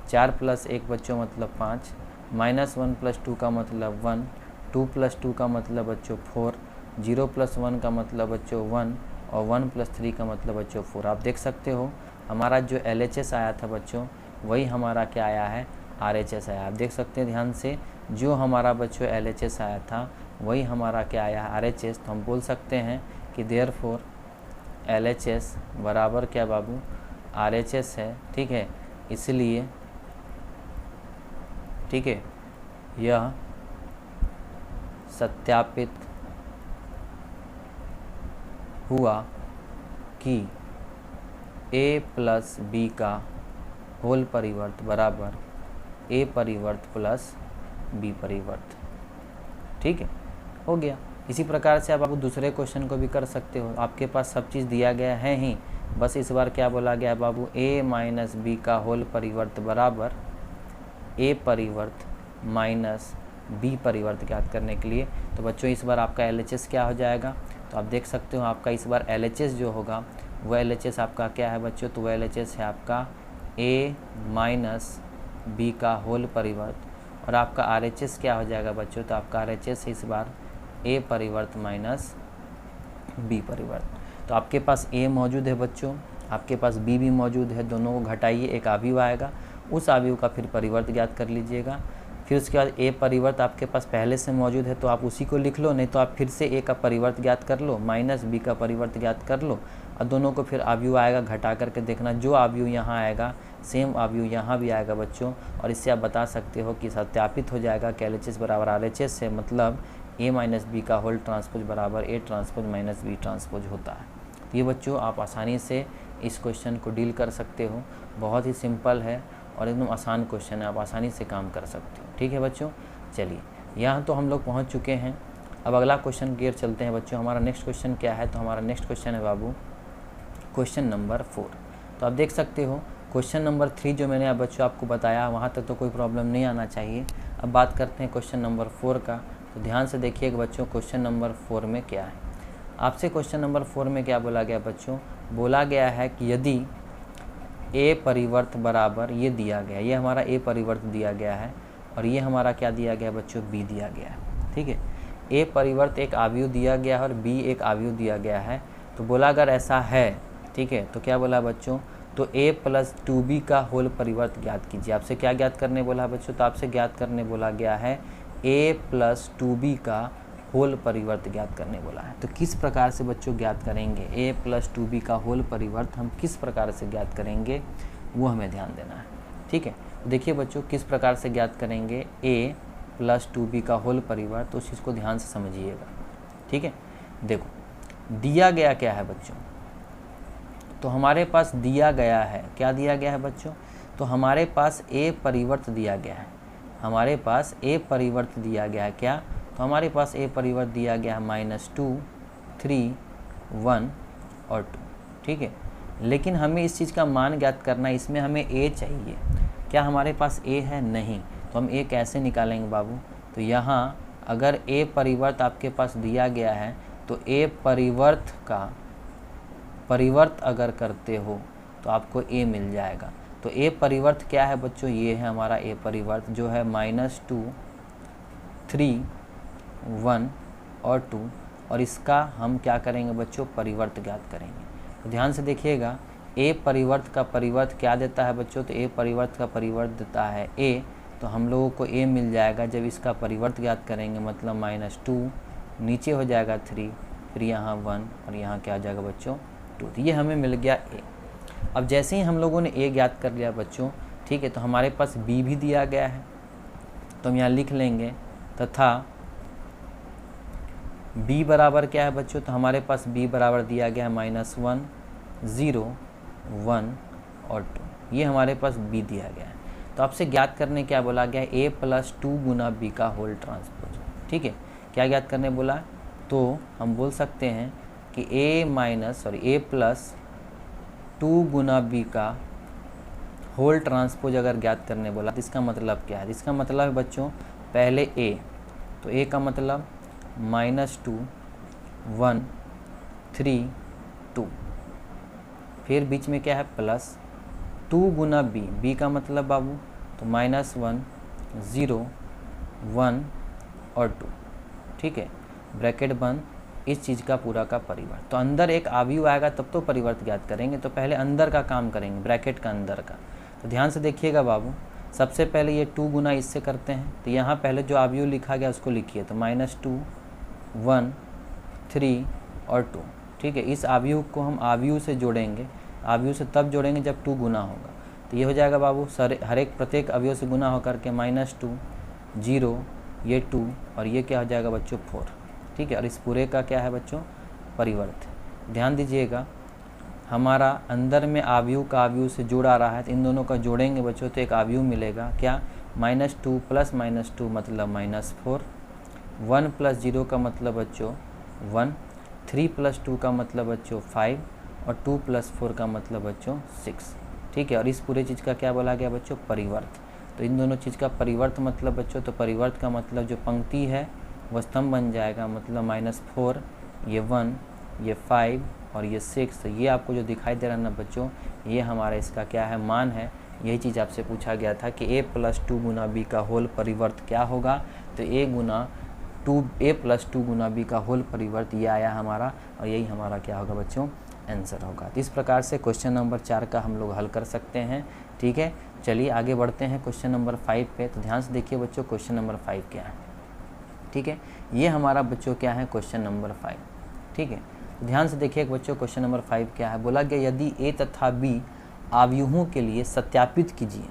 4 + 1 बच्चों मतलब 5, -1 + 2 का मतलब 1, 2 + 2 का मतलब बच्चों 4, 0 + 1 का मतलब बच्चों 1 और 1 + 3 का मतलब बच्चों 4। आप देख सकते हो हमारा जो LHS आया था बच्चों, वही हमारा क्या आया है, RHS आया। आप देख सकते हैं ध्यान से, जो हमारा बच्चों LHS आया था वही हमारा क्या आया है, RHS। तो हम बोल सकते हैं कि देयरफॉर LHS बराबर क्या बाबू, RHS है, ठीक है। इसलिए ठीक है, यह सत्यापित हुआ कि A + B का होल परिवर्त बराबर A परिवर्त प्लस B परिवर्त, ठीक है, हो गया। इसी प्रकार से आप दूसरे क्वेश्चन को भी कर सकते हो, आपके पास सब चीज़ दिया गया है ही, बस इस बार क्या बोला गया है बाबू, A - B का होल परिवर्त बराबर A परिवर्त माइनस B परिवर्त ज्ञात करने के लिए। तो बच्चों इस बार आपका LHS क्या हो जाएगा, तो आप देख सकते हो आपका इस बार LHS जो होगा वो LHS आपका क्या है बच्चों, तो वो LHS है आपका A - B का होल परिवर्त, और आपका RHS क्या हो जाएगा बच्चों, तो आपका RHS इस बार A परिवर्त माइनस B परिवर्त। तो आपके पास A मौजूद है बच्चों, आपके पास B भी मौजूद है, दोनों को घटाइए, एक आव्यूह आएगा, उस आव्यूह का फिर परिवर्त ज्ञात कर लीजिएगा। फिर उसके बाद A परिवर्त आपके पास पहले से मौजूद है तो आप उसी को लिख लो, नहीं तो आप फिर से A का परिवर्त ज्ञात कर लो, माइनस B का परिवर्त ज्ञात कर लो, और दोनों को फिर आव्यूह आएगा घटा करके देखना, जो आव्यूह यहाँ आएगा सेम आव्यूह यहाँ भी आएगा बच्चों। और इससे आप बता सकते हो कि सत्यापित हो जाएगा कि LHS बराबर RHS है, मतलब A - B का होल ट्रांसपोज बराबर A transpose minus B transpose होता है। तो ये बच्चों आप आसानी से इस क्वेश्चन को डील कर सकते हो, बहुत ही सिंपल है और एकदम आसान क्वेश्चन है, आप आसानी से काम कर सकते हो, ठीक है बच्चों। चलिए यहाँ तो हम लोग पहुँच चुके हैं, अब अगला क्वेश्चन की ओर चलते हैं बच्चों। हमारा नेक्स्ट क्वेश्चन क्या है, तो हमारा नेक्स्ट क्वेश्चन है बाबू क्वेश्चन नंबर 4। तो आप देख सकते हो क्वेश्चन नंबर 3 जो मैंने अब बच्चों आपको बताया वहाँ तक तो कोई प्रॉब्लम नहीं आना चाहिए। अब बात करते हैं क्वेश्चन नंबर 4 का। तो ध्यान से देखिए बच्चों क्वेश्चन नंबर 4 में क्या है। आपसे क्वेश्चन नंबर 4 में क्या बोला गया बच्चों, बोला गया है कि यदि ए परिवर्त बराबर ये दिया गया, ये हमारा ए परिवर्त दिया गया है और ये हमारा क्या दिया गया बच्चों, बी दिया गया है। ठीक है, ए परिवर्त एक आव्यूह दिया गया है और बी एक आव्यूह दिया गया है। तो बोला अगर ऐसा है, ठीक है, तो क्या बोला बच्चों, तो a प्लस 2b का होल परिवर्त ज्ञात कीजिए। आपसे क्या ज्ञात करने बोला बच्चों, तो आपसे ज्ञात करने बोला गया है a प्लस 2b का होल परिवर्त ज्ञात करने बोला है। तो किस प्रकार से बच्चों ज्ञात करेंगे a प्लस 2b का होल परिवर्त, हम किस प्रकार से ज्ञात करेंगे वो हमें ध्यान देना है। ठीक है, देखिए बच्चों किस प्रकार से ज्ञात करेंगे a प्लस 2b का होल परिवर्त, तो उस चीज़ को ध्यान से समझिएगा। ठीक है, देखो दिया गया क्या है बच्चों, तो हमारे पास दिया गया है, क्या दिया गया है बच्चों, तो हमारे पास a परिवर्त दिया गया है, हमारे पास a परिवर्त दिया गया है। क्या, तो हमारे पास a परिवर्त दिया गया है -2, 3, 1 और 2। ठीक है, लेकिन हमें इस चीज़ का मान ज्ञात करना है, इसमें हमें a चाहिए। क्या हमारे पास a है, नहीं, तो हम a कैसे निकालेंगे बाबू, तो यहाँ अगर a परिवर्त आपके पास दिया गया है तो a परिवर्त का परिवर्त अगर करते हो तो आपको a मिल जाएगा। तो a परिवर्त क्या है बच्चों, ये है हमारा a परिवर्त जो है -2, 3, 1 और 2, और इसका हम क्या करेंगे बच्चों, परिवर्त ज्ञात करेंगे। तो ध्यान से देखिएगा, a परिवर्त का परिवर्त क्या देता है बच्चों, तो a परिवर्त का परिवर्त देता है a, तो हम लोगों को a मिल जाएगा जब इसका परिवर्त ज्ञात करेंगे, मतलब -2, नीचे हो जाएगा 3, फिर यहाँ 1 और यहाँ क्या आ जाएगा बच्चों 2। तो ये हमें मिल गया a। अब जैसे ही हम लोगों ने a ज्ञात कर लिया बच्चों, ठीक है, तो हमारे पास b भी दिया गया है, तो हम यहाँ लिख लेंगे तथा b बराबर क्या है बच्चों, तो हमारे पास b बराबर दिया गया है -1, 0, 1 और 2, ये हमारे पास b दिया गया है। तो आपसे ज्ञात करने क्या बोला गया है, a प्लस 2 गुना b का होल ट्रांसपोज। ठीक है, क्या ज्ञात करने बोला, तो हम बोल सकते हैं कि a प्लस 2 गुना b का होल ट्रांसपोज अगर ज्ञात करने बोला तो इसका मतलब क्या है, इसका मतलब है बच्चों पहले a, तो a का मतलब -2, 1, 3, 2, फिर बीच में क्या है प्लस 2 गुना b का मतलब बाबू तो -1, 0, 1 और 2। ठीक है, ब्रैकेट बंद, इस चीज़ का पूरा का परिवर्त। तो अंदर एक आव्यूह आएगा तब तो परिवर्त ज्ञात करेंगे, तो पहले अंदर का काम करेंगे, ब्रैकेट का अंदर का। तो ध्यान से देखिएगा बाबू, सबसे पहले ये 2 गुना इससे करते हैं, तो यहाँ पहले जो आव्यूह लिखा गया उसको लिखिए, तो -2, 1, 3 और 2। ठीक है, इस आव्यूह को हम आव्यूह से जोड़ेंगे, आव्यूह से तब जोड़ेंगे जब 2 गुना होगा। तो ये हो जाएगा बाबू हर एक प्रत्येक अवयव से गुना होकर के -2, 0, ये 2 और ये क्या हो जाएगा बच्चों 4। ठीक है, और इस पूरे का क्या है बच्चों परिवर्त। ध्यान दीजिएगा, हमारा अंदर में आव्यूह का आव्यूह से जोड़ आ रहा है, तो इन दोनों का जोड़ेंगे बच्चों तो एक आव्यूह मिलेगा। क्या, -2 प्लस -2 मतलब -4, 1 प्लस 0 का मतलब बच्चों 1, 3 प्लस 2 का मतलब बच्चों 5 और 2 प्लस 4 का मतलब बच्चों 6। ठीक है, और इस पूरे चीज़ का क्या बोला गया बच्चों परिवर्त। तो इन दोनों चीज़ का परिवर्त मतलब बच्चों, तो परिवर्त का मतलब जो पंक्ति है वह स्तंभ बन जाएगा, मतलब -4, ये 1, ये 5 और ये 6। तो ये आपको जो दिखाई दे रहा है ना बच्चों, ये हमारा इसका क्या है मान है। यही चीज़ आपसे पूछा गया था कि a प्लस 2 गुना b का होल परिवर्त क्या होगा, तो a प्लस 2 गुना b का होल परिवर्त ये आया हमारा, और यही हमारा क्या होगा बच्चों आंसर होगा। तो इस प्रकार से क्वेश्चन नंबर 4 का हम लोग हल कर सकते हैं। ठीक है, चलिए आगे बढ़ते हैं क्वेश्चन नंबर 5 पे। तो ध्यान से देखिए बच्चों क्वेश्चन नंबर 5 क्या है। ठीक है, ये हमारा बच्चों क्या है क्वेश्चन नंबर 5। ठीक है, तो ध्यान से देखिए बच्चों क्वेश्चन नंबर 5 क्या है। बोला गया यदि a तथा b आव्यूहों के लिए सत्यापित कीजिए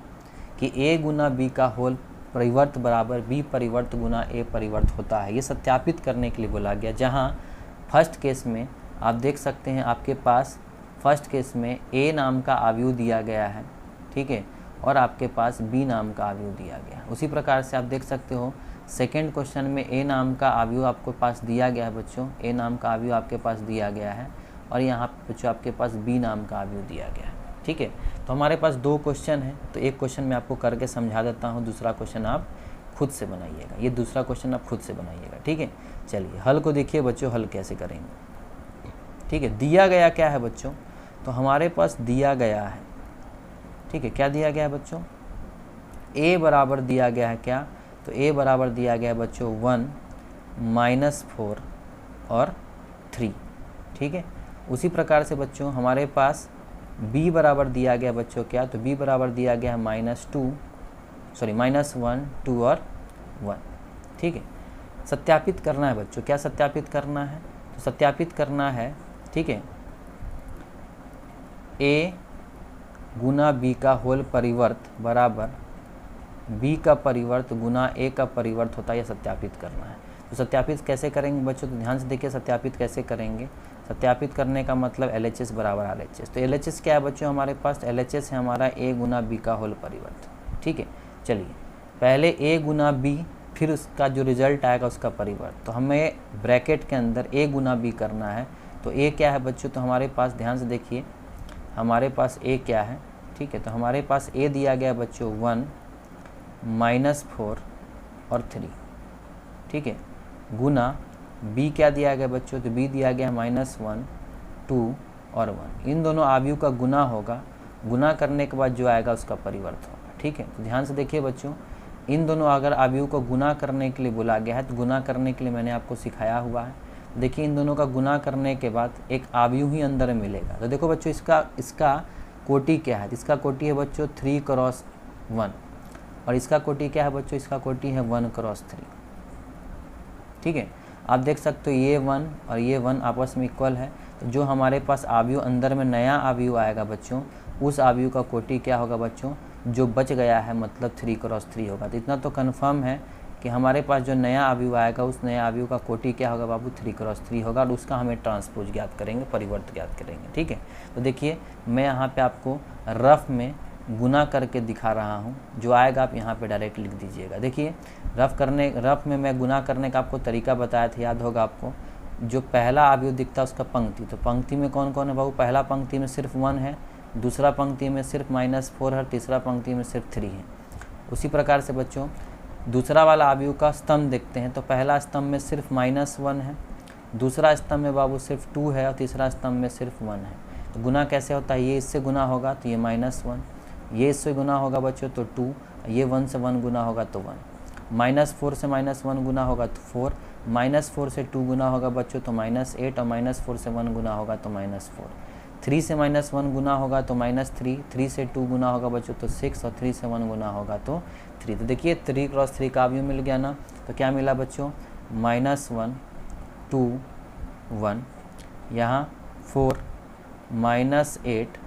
कि a गुना b का होल परिवर्त बराबर b परिवर्त गुना a परिवर्त होता है। ये सत्यापित करने के लिए बोला गया, जहाँ फर्स्ट केस में आप देख सकते हैं आपके पास फर्स्ट केस में a नाम का आव्यूह दिया गया है। ठीक है, और आपके पास b नाम का आव्यूह दिया गया। उसी प्रकार से आप देख सकते हो सेकेंड क्वेश्चन में a नाम का आव्यूह आपके पास दिया गया है बच्चों, a नाम का आव्यूह आपके पास दिया गया है, और यहाँ बच्चों आपके पास b नाम का आव्यूह दिया गया है। ठीक है। तो हमारे पास 2 क्वेश्चन है, तो एक क्वेश्चन मैं आपको करके समझा देता हूँ, दूसरा क्वेश्चन आप खुद से बनाइएगा। ये दूसरा क्वेश्चन आप खुद से बनाइएगा, ठीक है। चलिए हल को देखिए बच्चों, हल कैसे करेंगे, ठीक है। दिया गया क्या है बच्चों, तो हमारे पास दिया गया है, ठीक है। क्या दिया गया है बच्चों, a बराबर दिया गया है क्या, तो a बराबर दिया गया है बच्चों 1 -4 और 3, ठीक है। उसी प्रकार से बच्चों हमारे पास b बराबर दिया गया बच्चों क्या, तो b बराबर दिया गया है -1 2 और 1, ठीक है। सत्यापित करना है बच्चों, क्या सत्यापित करना है, तो सत्यापित करना है, ठीक है, a गुना b का होल परिवर्त बराबर b का परिवर्त गुना a का परिवर्त होता है, यह सत्यापित करना है। तो सत्यापित कैसे करेंगे बच्चों, तो ध्यान से देखिए सत्यापित कैसे करेंगे। सत्यापित करने का मतलब LHS बराबर RHS। तो LHS क्या है बच्चों, हमारे पास LHS है हमारा a गुना b का होल परिवर्त, ठीक है। चलिए पहले a गुना b, फिर उसका जो रिजल्ट आएगा उसका परिवर्त। तो हमें ब्रैकेट के अंदर a गुना b करना है। तो a क्या है बच्चों, तो हमारे पास ध्यान से देखिए हमारे पास a क्या है, ठीक है। तो हमारे पास a दिया गया बच्चों 1 -4 और 3, ठीक है, गुना b क्या दिया गया बच्चों, तो b दिया गया -1 2 और 1। इन दोनों आव्यूह का गुना होगा, गुना करने के बाद जो आएगा उसका परिवर्त होगा, ठीक है। तो ध्यान से देखिए बच्चों, इन दोनों अगर आव्यूह को गुना करने के लिए बोला गया है, तो गुना करने के लिए मैंने आपको सिखाया हुआ है। देखिए इन दोनों का गुना करने के बाद एक आव्यूह ही अंदर मिलेगा। तो देखो बच्चों इसका कोटि क्या है, इसका कोटि है बच्चों 3 × 1 और इसका कोटि क्या है बच्चों, इसका कोटि है 1 × 3, ठीक है। आप देख सकते हो ये 1 और ये 1 आपस में इक्वल है। तो जो हमारे पास आव्यूह अंदर में नया आव्यूह आएगा बच्चों, उस आव्यूह का कोटि क्या होगा बच्चों, जो बच गया है मतलब 3 × 3 होगा। तो इतना तो कन्फर्म है कि हमारे पास जो नया आव्यूह आएगा उस नया आव्यूह का कोटि क्या होगा बाबू 3 × 3 होगा और उसका हमें ट्रांसपोज ज्ञात करेंगे, परिवर्त ज्ञात करेंगे, ठीक है। तो देखिए मैं यहाँ पे आपको रफ में गुना करके दिखा रहा हूँ, जो आएगा आप यहाँ पे डायरेक्ट लिख दीजिएगा। देखिए रफ में मैं गुना करने का आपको तरीका बताया था, याद होगा आपको। जो पहला आव्यूह दिखता है उसका पंक्ति, तो पंक्ति में कौन कौन है बाबू, पहला पंक्ति में सिर्फ 1 है, दूसरा पंक्ति में सिर्फ -4 है, तीसरा पंक्ति में सिर्फ 3 है। उसी प्रकार से बच्चों दूसरा वाला आव्यूह का स्तंभ देखते हैं, तो पहला स्तंभ में सिर्फ -1 है, दूसरा स्तंभ में बाबू सिर्फ 2 है और तीसरा स्तंभ में सिर्फ 1 है। तो गुना कैसे होता है, ये इससे गुना होगा तो ये -1, ये इससे गुना होगा बच्चों तो 2, ये 1 से 1 गुना होगा तो 1, -4 से -1 गुना होगा तो 4, -4 से 2 गुना होगा बच्चों तो -8 और -4 से 1 गुना होगा तो -4, 3 से -1 गुना होगा तो -3, 3 से 2 गुना होगा बच्चों तो 6 और 3 से 1 गुना होगा तो 3। तो देखिए 3 × 3 का आव्यूह मिल गया ना। तो क्या मिला बच्चों, -1 2 1, यहाँ 4 -8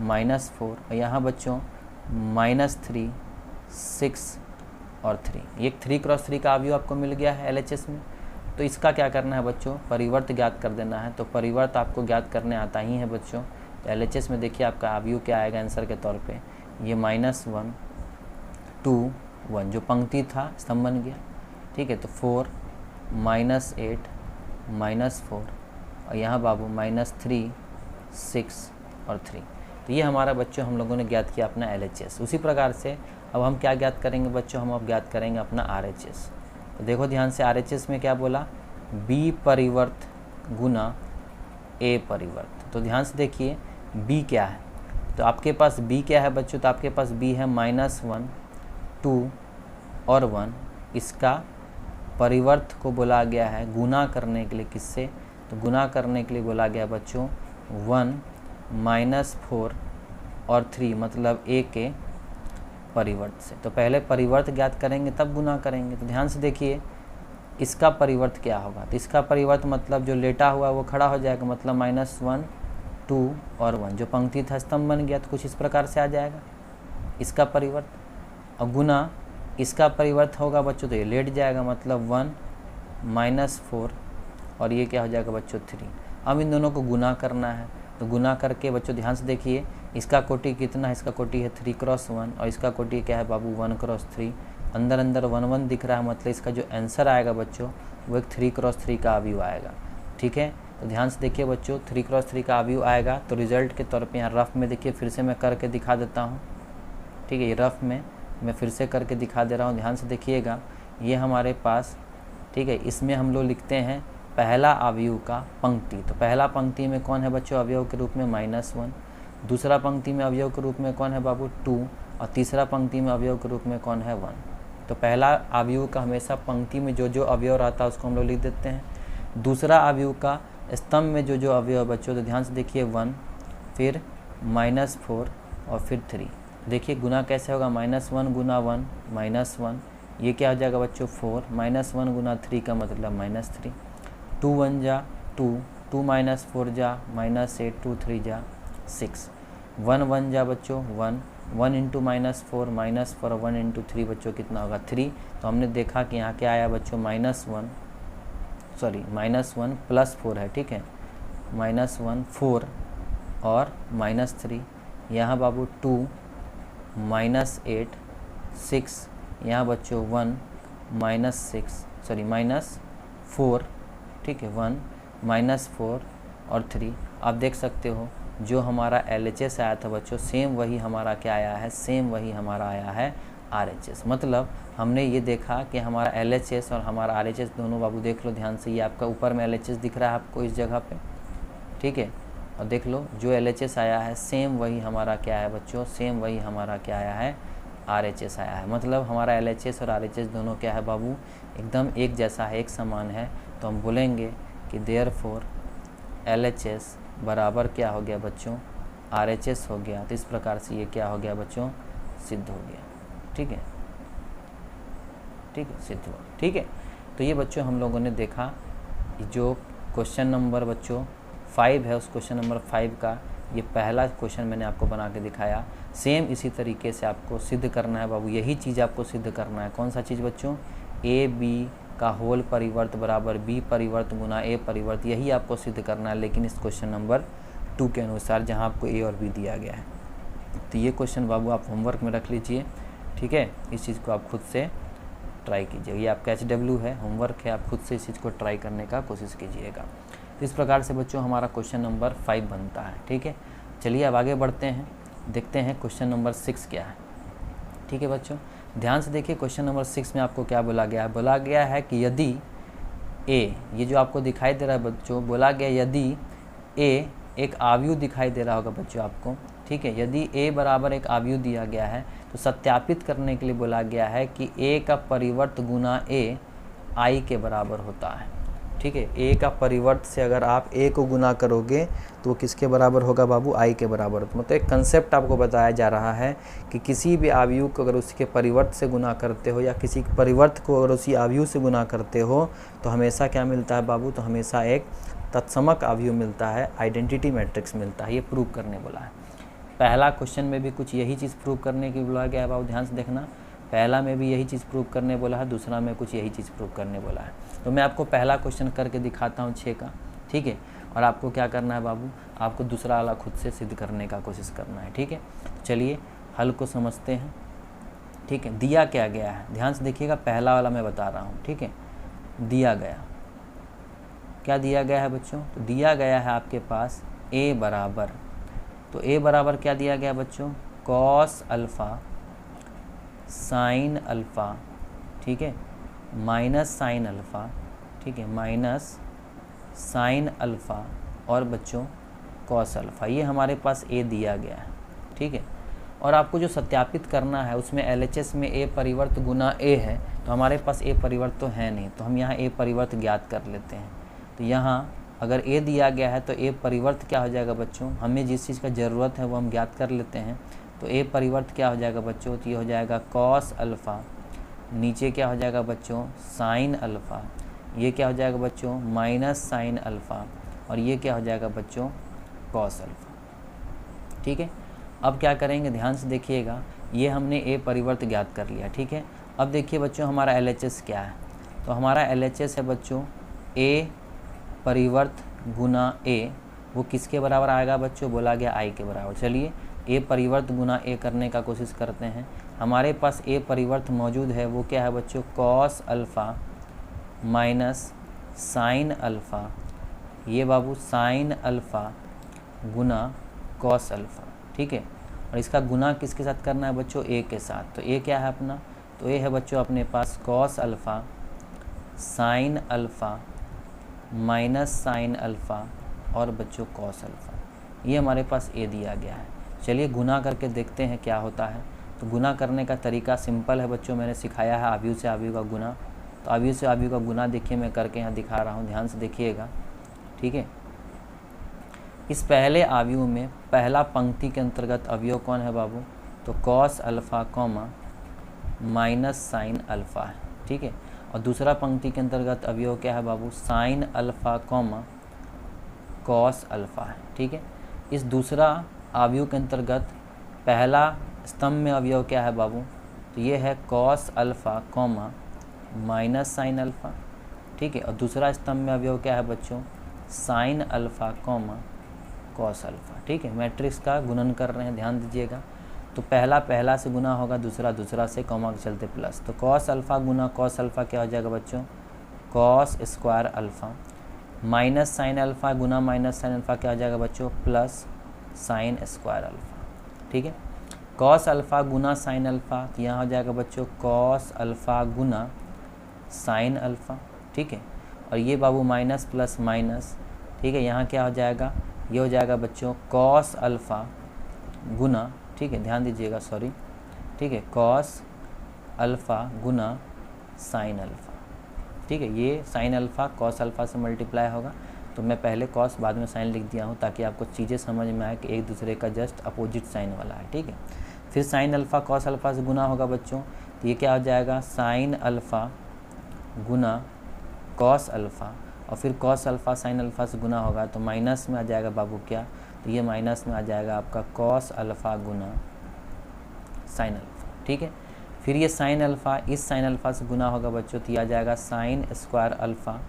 -4 और यहाँ बच्चों -3 6 और 3। ये 3 × 3 का आव्यूह आपको मिल गया है LHS में। तो इसका क्या करना है बच्चों, परिवर्त ज्ञात कर देना है। तो परिवर्त आपको ज्ञात करने आता ही है बच्चों। तो LHS में देखिए आपका आव्यूह क्या आएगा आंसर के तौर पे, ये -1 2 1 जो पंक्ति था स्तंभ बन गया, ठीक है। तो 4 -8 -4 और यहाँ बाबू -3 6 और 3। तो ये हमारा बच्चों हम लोगों ने ज्ञात किया अपना LHS। उसी प्रकार से अब हम क्या ज्ञात करेंगे बच्चों, हम अब ज्ञात करेंगे अपना RHS। तो देखो ध्यान से RHS में क्या बोला, B परिवर्त गुना A परिवर्त। तो ध्यान से देखिए B क्या है, तो आपके पास B क्या है बच्चों, तो आपके पास B है -1 2 और 1। इसका परिवर्त को बोला गया है गुना करने के लिए, किससे, तो गुना करने के लिए बोला गया बच्चों 1 -4 और 3 मतलब A के परिवर्त से। तो पहले परिवर्त ज्ञात करेंगे तब गुना करेंगे। तो ध्यान से देखिए इसका परिवर्त क्या होगा, तो इसका परिवर्त मतलब जो लेटा हुआ वो खड़ा हो जाएगा, मतलब -1 2 और 1 जो पंक्ति था स्तंभ बन गया। तो कुछ इस प्रकार से आ जाएगा इसका परिवर्त, और गुना इसका परिवर्त होगा बच्चों तो ये लेट जाएगा, मतलब 1 -4 और ये क्या हो जाएगा बच्चों 3। अब इन दोनों को गुना करना है, तो गुना करके बच्चों ध्यान से देखिए इसका कोटि कितना है, इसका कोटि है 3 × 1 और इसका कोटि क्या है बाबू 1 × 3। अंदर अंदर 1 1 दिख रहा है, मतलब इसका जो आंसर आएगा बच्चों वो एक 3 × 3 का आव्यूह आएगा, ठीक है। तो ध्यान से देखिए बच्चों 3×3 का अवयव आएगा। तो रिजल्ट के तौर पे यहाँ रफ में देखिए फिर से मैं करके दिखा देता हूँ, ठीक है। ये रफ में मैं फिर से करके दिखा दे रहा हूँ, ध्यान से देखिएगा। ये हमारे पास, ठीक है, इसमें हम लोग लिखते हैं पहला अवयव का पंक्ति। तो पहला पंक्ति में कौन है बच्चों अवयव के रूप में -1, दूसरा पंक्ति में अवयव के रूप में कौन है बाबू 2, और तीसरा पंक्ति में अवयव के रूप में कौन है 1। तो पहला अवयव का हमेशा पंक्ति में जो जो अवयव रहता है उसको हम लोग लिख देते हैं। दूसरा अवयव का स्तंभ में जो जो अवयव बच्चों, तो ध्यान से देखिए 1, फिर -4 और फिर 3। देखिए गुना कैसे होगा, -1 गुना 1 -1, ये क्या हो जाएगा बच्चों 4, -1 गुना 3 का मतलब -3, 2 1 जा 2, 2 -4 जा -8, 2 3 जा 6, 1 1 जा बच्चों 1, 1 इंटू -4 -4 और 1 इंटू 3 बच्चों कितना होगा 3। तो हमने देखा कि यहाँ क्या आया बच्चों -1 +4 है, ठीक है, -1 4 और -3, यहाँ बाबू 2 -8 6, यहाँ बच्चों 1 -4, ठीक है, 1 -4 और 3। आप देख सकते हो जो हमारा LHS आया था बच्चों सेम वही हमारा क्या आया है, सेम वही हमारा आया है RHS। मतलब हमने ये देखा कि हमारा LHS और हमारा RHS दोनों, बाबू देख लो ध्यान से, ये आपका ऊपर में LHS दिख रहा है आपको इस जगह पे, ठीक है, और देख लो जो LHS आया है सेम वही हमारा क्या है बच्चों, सेम वही हमारा क्या आया है RHS आया है। मतलब हमारा LHS और RHS दोनों क्या है बाबू एकदम एक जैसा है, एक समान है। तो हम बोलेंगे कि देयरफॉर LHS बराबर क्या हो गया बच्चों RHS हो गया। तो इस प्रकार से ये क्या हो गया बच्चों, सिद्ध हो गया, ठीक है, ठीक है, सिद्ध हुआ, ठीक है। तो ये बच्चों हम लोगों ने देखा जो क्वेश्चन नंबर बच्चों 5 है, उस क्वेश्चन नंबर 5 का ये पहला क्वेश्चन मैंने आपको बना के दिखाया। सेम इसी तरीके से आपको सिद्ध करना है बाबू, यही चीज़ आपको सिद्ध करना है। कौन सा चीज़ बच्चों, AB का होल परिवर्त बराबर B परिवर्त गुना A परिवर्त, यही आपको सिद्ध करना है, लेकिन इस क्वेश्चन नंबर 2 के अनुसार जहां आपको A और B दिया गया है। तो ये क्वेश्चन बाबू आप होमवर्क में रख लीजिए, ठीक है। इस चीज़ को आप खुद से ट्राई कीजिए, ये आपका HW है, होमवर्क है, आप खुद से इस चीज़ को ट्राई करने का कोशिश कीजिएगा। तो इस प्रकार से बच्चों हमारा क्वेश्चन नंबर 5 बनता है, ठीक है। चलिए अब आगे बढ़ते हैं, देखते हैं क्वेश्चन नंबर 6 क्या है, ठीक है बच्चों। ध्यान से देखिए क्वेश्चन नंबर 6 में आपको क्या बोला गया है, बोला गया है कि यदि A, ये जो आपको दिखाई दे रहा है बच्चों, बोला गया यदि A एक अवयव दिखाई दे रहा होगा बच्चों आपको, ठीक है। यदि A बराबर एक अवयव दिया गया है तो सत्यापित करने के लिए बोला गया है कि A का परिवर्त गुना A I के बराबर होता है, ठीक है। A का परिवर्त से अगर आप A को गुना करोगे तो वो किसके बराबर होगा बाबू, I के बराबर। तो मतलब एक कंसेप्ट आपको बताया जा रहा है कि किसी भी अवयव को अगर उसके परिवर्त से गुना करते हो या किसी परिवर्त को अगर उसी अवयव से गुना करते हो तो हमेशा क्या मिलता है बाबू, तो हमेशा एक तत्समक अवयव मिलता है, आइडेंटिटी मैट्रिक्स मिलता है। ये प्रूव करने बोला है। पहला क्वेश्चन में भी कुछ यही चीज़ प्रूव करने की बोला गया है बाबू, ध्यान से देखना। पहला में भी यही चीज़ प्रूव करने बोला है, दूसरा में कुछ यही चीज़ प्रूव करने बोला है। तो मैं आपको पहला क्वेश्चन करके दिखाता हूँ 6 का, ठीक है, और आपको क्या करना है बाबू, आपको दूसरा वाला खुद से सिद्ध करने का कोशिश करना है, ठीक है। चलिए हल को समझते हैं, ठीक है। दिया क्या गया है, ध्यान से देखिएगा, पहला वाला मैं बता रहा हूँ, ठीक है। दिया गया, क्या दिया गया है बच्चों, तो दिया गया है आपके पास A बराबर, तो A बराबर क्या दिया गया बच्चों, कॉस अल्फ़ा साइन अल्फ़ा, ठीक है, माइनस साइन अल्फ़ा, ठीक है, माइनस साइन अल्फ़ा और बच्चों कॉस अल्फ़ा, ये हमारे पास A दिया गया है, ठीक है। और आपको जो सत्यापित करना है उसमें LHS में A परिवर्त गुना A है, तो हमारे पास A परिवर्त तो है नहीं, तो हम यहाँ A परिवर्त ज्ञात कर लेते हैं। तो यहाँ अगर A दिया गया है तो A परिवर्त क्या हो जाएगा बच्चों, हमें जिस चीज़ का ज़रूरत है वो हम ज्ञात कर लेते हैं। तो A परिवर्त क्या हो जाएगा बच्चों, तो ये हो जाएगा कॉस अल्फ़ा, नीचे क्या हो जाएगा बच्चों साइन अल्फ़ा, ये क्या हो जाएगा बच्चों माइनस साइन अल्फ़ा, और ये क्या हो जाएगा बच्चों कॉस अल्फ़ा, ठीक है। अब क्या करेंगे, ध्यान से देखिएगा, ये हमने A परिवर्त ज्ञात कर लिया, ठीक है। अब देखिए बच्चों हमारा LHS क्या है, तो हमारा LHS है बच्चों A परिवर्त गुना A, वो किसके बराबर आएगा बच्चों, बोला गया I के बराबर। चलिए A परिवर्त गुना A करने का कोशिश करते हैं। हमारे पास A परिवर्त मौजूद है, वो क्या है बच्चों cos alpha minus sine alpha ये बाबू साइन अल्फ़ा गुना कॉस अल्फ़ा, ठीक है। और इसका गुना किसके साथ करना है बच्चों, ए के साथ। तो ए क्या है अपना, तो ए है बच्चों अपने पास cos alpha sine alpha minus sine alpha और बच्चों कॉस अल्फ़ा, ये हमारे पास ए दिया गया है। चलिए गुना करके देखते हैं क्या होता है। तो गुना करने का तरीका सिंपल है बच्चों, मैंने सिखाया है आव्यूह से आव्यूह का गुना। तो आव्यूह से आव्यूह का गुना देखिए मैं करके यहाँ दिखा रहा हूँ, ध्यान से देखिएगा, ठीक है। इस पहले आव्यूह में पहला पंक्ति के अंतर्गत अवयव कौन है बाबू, तो cos alpha comma minus sine alpha है, ठीक है। और दूसरा पंक्ति के अंतर्गत अवयव क्या है बाबू, sine alpha comma cos alpha है, ठीक है। इस दूसरा अवयव के अंतर्गत पहला स्तंभ में अवयव क्या है बाबू, तो ये है cos alpha comma minus sine alpha, ठीक है। और दूसरा स्तंभ में अवयव क्या है बच्चों, sine alpha comma cos alpha, ठीक है। मैट्रिक्स का गुणन कर रहे हैं, ध्यान दीजिएगा। तो पहला से गुना होगा, दूसरा से, कॉमा के चलते प्लस। तो कॉस अल्फ़ा गुना कॉस अल्फ़ा क्या हो जाएगा बच्चों, cos square alpha minus sine alpha गुना माइनस साइन अल्फ़ा क्या हो जाएगा बच्चों, प्लस साइन स्क्वायर अल्फ़ा, ठीक है। कॉस अल्फ़ा गुना साइन अल्फ़ा, तो यहाँ हो जाएगा बच्चों कॉस अल्फ़ा गुना साइन अल्फ़ा, ठीक है। और ये बाबू माइनस प्लस माइनस, ठीक है। यहाँ क्या हो जाएगा, ये हो जाएगा बच्चों कॉस अल्फ़ा गुना, ठीक है, ध्यान दीजिएगा, सॉरी, ठीक है, कॉस अल्फ़ा गुना साइन अल्फ़ा, ठीक है। ये साइन अल्फ़ा कॉस अल्फ़ा से मल्टीप्लाई होगा, तो मैं पहले कॉस बाद में साइन लिख दिया हूँ ताकि आपको चीज़ें समझ में आए कि एक दूसरे का जस्ट अपोजिट साइन वाला है, ठीक है। फिर साइन अल्फ़ा कॉस अल्फ़ा से गुना होगा बच्चों, तो ये क्या हो जाएगा, साइन अल्फ़ा गुना कॉस अल्फ़ा, और फिर कॉस अल्फ़ा साइन अल्फ़ा से गुना होगा तो माइनस में आ जाएगा बाबू क्या, तो ये माइनस में आ जाएगा आपका कॉस अल्फ़ा गुना साइन अल्फ़ा, ठीक है। फिर ये साइन अल्फ़ा इस साइन अल्फ़ा से गुना होगा बच्चों, तो ये आ जाएगा साइन स्क्वायर अल्फ़ा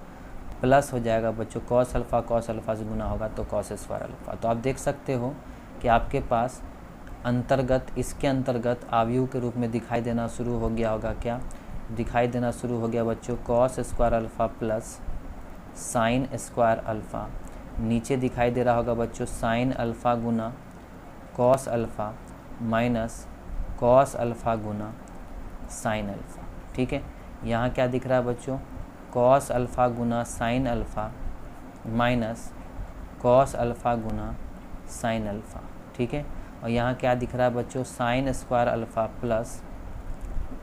प्लस हो जाएगा बच्चों कॉस अल्फ़ा से गुना होगा तो कॉस स्क्वायर अल्फ़ा। तो आप देख सकते हो कि आपके पास अंतर्गत, इसके अंतर्गत आव्यूह के रूप में दिखाई देना शुरू हो गया होगा, क्या दिखाई देना शुरू हो गया बच्चों, cos square alpha plus sine square alpha. नीचे दिखाई दे रहा होगा बच्चों साइन अल्फ़ा गुना cos alpha minus cos alpha गुना साइन अल्फ़ा, ठीक है। यहाँ क्या दिख रहा है बच्चों, कॉस अल्फ़ा गुना sine alpha minus cos alpha गुना साइन अल्फ़ा, ठीक है। और यहाँ क्या दिख रहा है बच्चों, sine square alpha plus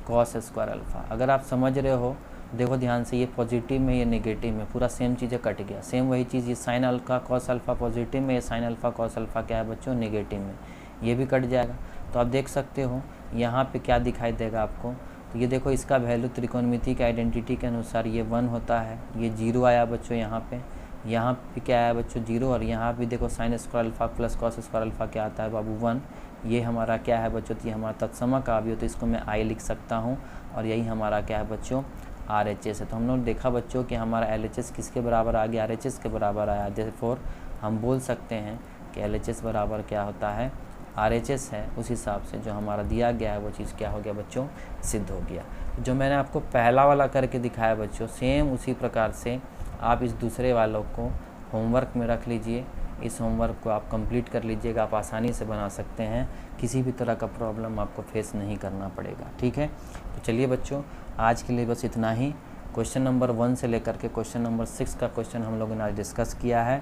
cos square alpha. अगर आप समझ रहे हो, देखो ध्यान से, ये पॉजिटिव में ये नेगेटिव में पूरा सेम चीज़ें कट गया, सेम वही चीज़, ये sine alpha cos alpha positive में, ये साइन अल्फ़ा कॉस अल्फ़ा क्या है बच्चों, नेगेटिव में, ये भी कट जाएगा। तो आप देख सकते हो यहाँ पे क्या दिखाई देगा आपको, तो ये देखो इसका वैल्यू त्रिकोणमिति की आइडेंटिटी के अनुसार ये 1 होता है, ये 0 आया बच्चों यहाँ पे क्या आया बच्चों 0, और यहाँ भी देखो sign square alpha plus cos square alpha क्या आता है बाबू 1। ये हमारा क्या है बच्चों, तो ये हमारा तत्समक आव्यूह, तो इसको मैं आई लिख सकता हूँ, और यही हमारा क्या है बच्चों RHS है। तो हम लोग देखा बच्चों कि हमारा LHS किसके बराबर आ गया, RHS के बराबर आया। देयरफॉर हम बोल सकते हैं कि LHS बराबर क्या होता है, RHS है। उस हिसाब से जो हमारा दिया गया है वो चीज़ क्या हो गया बच्चों, सिद्ध हो गया। जो मैंने आपको पहला वाला करके दिखाया बच्चों, सेम उसी प्रकार से आप इस दूसरे वालों को होमवर्क में रख लीजिए। इस होमवर्क को आप कंप्लीट कर लीजिएगा, आप आसानी से बना सकते हैं, किसी भी तरह का प्रॉब्लम आपको फेस नहीं करना पड़ेगा, ठीक है। तो चलिए बच्चों, आज के लिए बस इतना ही। क्वेश्चन नंबर 1 से लेकर के क्वेश्चन नंबर 6 का क्वेश्चन हम लोगों ने आज डिस्कस किया है।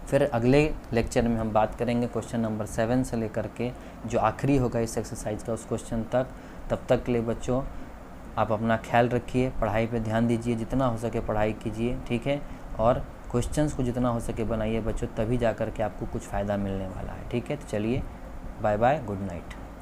फिर अगले लेक्चर में हम बात करेंगे क्वेश्चन नंबर 7 से लेकर के जो आखिरी होगा इस एक्सरसाइज का, उस क्वेश्चन तक। तब तक के लिए बच्चों आप अपना ख्याल रखिए, पढ़ाई पे ध्यान दीजिए, जितना हो सके पढ़ाई कीजिए, ठीक है। और क्वेश्चंस को जितना हो सके बनाइए बच्चों, तभी जा कर के आपको कुछ फ़ायदा मिलने वाला है, ठीक है। तो चलिए, बाय बाय, गुड नाइट।